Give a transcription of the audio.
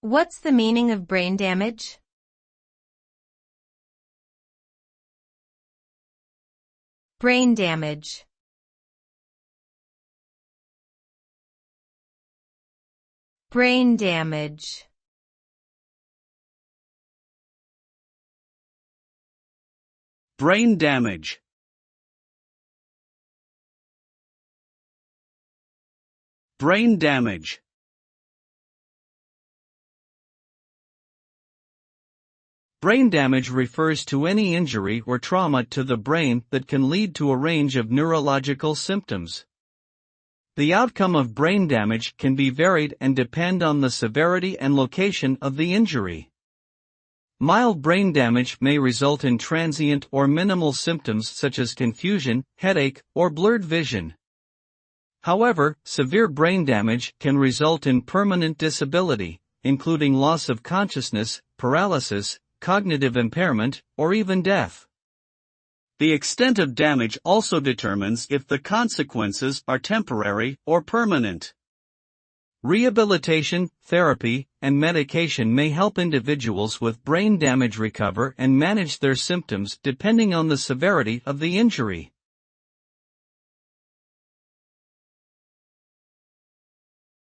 What's the meaning of brain damage? Brain damage. Brain damage. Brain damage. Brain damage. Brain damage refers to any injury or trauma to the brain that can lead to a range of neurological symptoms. The outcome of brain damage can be varied and depend on the severity and location of the injury. Mild brain damage may result in transient or minimal symptoms such as confusion, headache, or blurred vision. However, severe brain damage can result in permanent disability, including loss of consciousness, paralysis, cognitive impairment, or even death. The extent of damage also determines if the consequences are temporary or permanent. Rehabilitation, therapy, and medication may help individuals with brain damage recover and manage their symptoms depending on the severity of the injury.